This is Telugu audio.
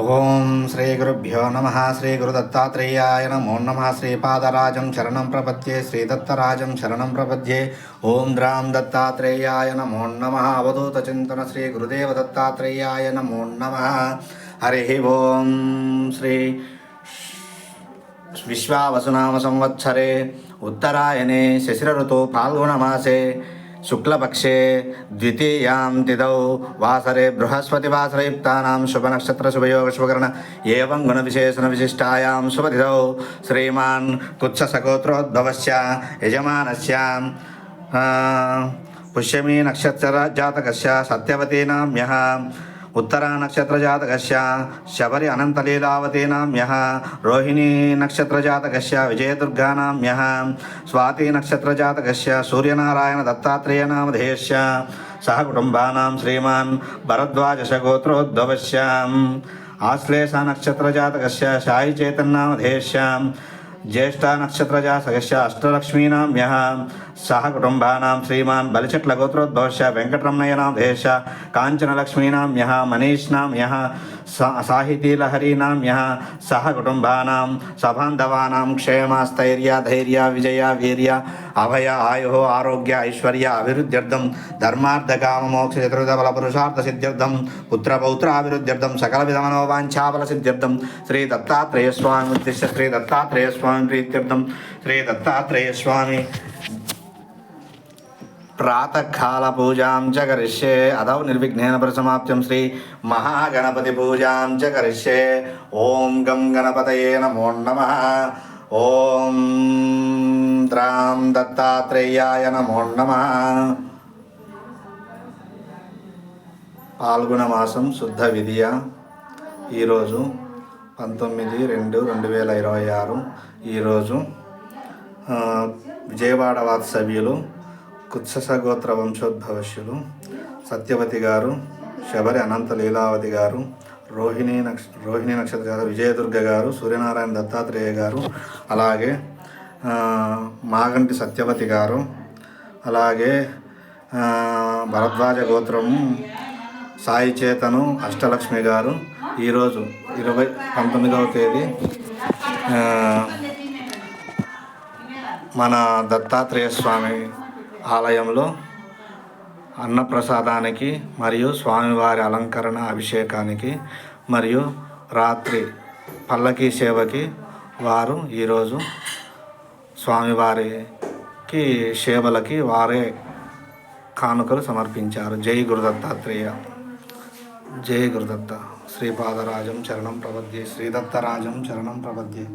ఓం శ్రీ గురుభ్యో నమ. శ్రీ గురుదత్తాత్రేయాయ నమో నమ. శ్రీపాదరాజం శరణం ప్రపద్యే. శ్రీదత్తరాజం శరణం ప్రపద్యే. ఓం ద్రాం దత్తాత్రేయాయ నమో నమ. అవధూత చింతన శ్రీ గురుదేవ దత్తాత్రేయాయ నమో నమ. హరి ఓం. శ్రీ విశ్వావసునామ సంవత్సరే ఉత్తరాయణే శశిర ఋతు ఫాల్గుణమాసే శుక్లపక్షే ద్వితీయాం తిథౌ వాసరే బృహస్పతివాసరయుక్తానాం శుభనక్షత్ర శుభయోగ శుభకరణ ఏవం గుణ విశేషణ విశిష్టాయాం శుభతిథౌ శ్రీమాన్ కుత్ససగోత్రోద్భవస్య యజమానస్య పుష్యమీ నక్షత్ర జాతకస్య సత్యవతీ నామ్యః ఉత్తరా నక్షత్ర జాతకస్య శబరి అనంతలీలావతీ నామ్యః రోహిణీ నక్షత్ర జాతకస్య విజయదుర్గా నామ్యః స్వాతి నక్షత్ర జాతకస్య సూర్యనారాయణ దత్తాత్రేయ నామధేయస్య సహ కుటుంబానాం శ్రీమాన్ భరద్వాజ గోత్రోద్భవస్య ఆశ్లేష నక్షత్ర జాతకస్య సాయి చైతన్యనామధేయస్య జ్యేష్ఠ నక్షత్ర జాతకస్య అష్టలక్ష్మీనామ్యః సహ కుటుంబానాం శ్రీమాన్ బలిచెట్ల గోత్రోద్భవస్య వెంకటరమణయ్య నామధేయస్య కాంచనలక్ష్మీనామ్యః మనీష్ నామ్యః సాహితీలహరీ నామ్యః సహ కుటుంబానాం సబాంధవానాం క్షేమ స్థైర్య ధైర్య విజయ వీర్య అభయ ఆయు ఆరోగ్య ఐశ్వర్య అభివృద్ధ్యర్థం ధర్మార్థకామ మోక్ష చతుర్విధ బల పురుషార్థ సిద్ధ్యర్థం పుత్రపౌత్ర అభివృద్ధ్యర్థం సకల విధ మనోవాంఛాబల సిద్ధ్యర్థం శ్రీ దత్తాత్రేయ స్వామి ఉద్దిశ్య శ్రీ దత్తాత్రేయ స్వామి ప్రీత్యర్థం శ్రీ దత్తాత్రేయ స్వామి ప్రాతకాల పూజాం చ కరిష్యే అదౌ నిర్విఘ్నేన పరిసమాప్త్యం శ్రీ మహాగణపతి పూజాం చ కరిష్యే. ఓం గం గణపతయే నమో నమః. ఓం త్రాం దత్తాత్రేయాయ నమో నమః. పాల్గొన మాసం శుద్ధ విధియ ఈరోజు 19/2/2026. ఈరోజు విజయవాడ వాత్సవ్యులు కుత్ససగోత్ర వంశోద్భవస్యులు సత్యవతి గారు, శబరి అనంత లీలావతి గారు, రోహిణీ నక్షత్ర గారు, విజయదుర్గ గారు, సూర్యనారాయణ దత్తాత్రేయ గారు, అలాగే మాగంటి సత్యవతి గారు, అలాగే భరద్వాజ గోత్రం సాయి చేతను అష్టలక్ష్మి గారు ఈరోజు 19వ తేదీ మన దత్తాత్రేయ స్వామి ఆలయంలో అన్నప్రసాదానికి మరియు స్వామివారి అలంకరణ అభిషేకానికి మరియు రాత్రి పల్లకీ సేవకి వారు ఈరోజు స్వామివారికి సేవలకి వారే కానుకలు సమర్పించారు. జై గురుదత్తాత్రేయ. జై గురుదత్త. శ్రీపాదరాజం శరణం ప్రపద్యే. శ్రీదత్తరాజం శరణం ప్రపద్యే.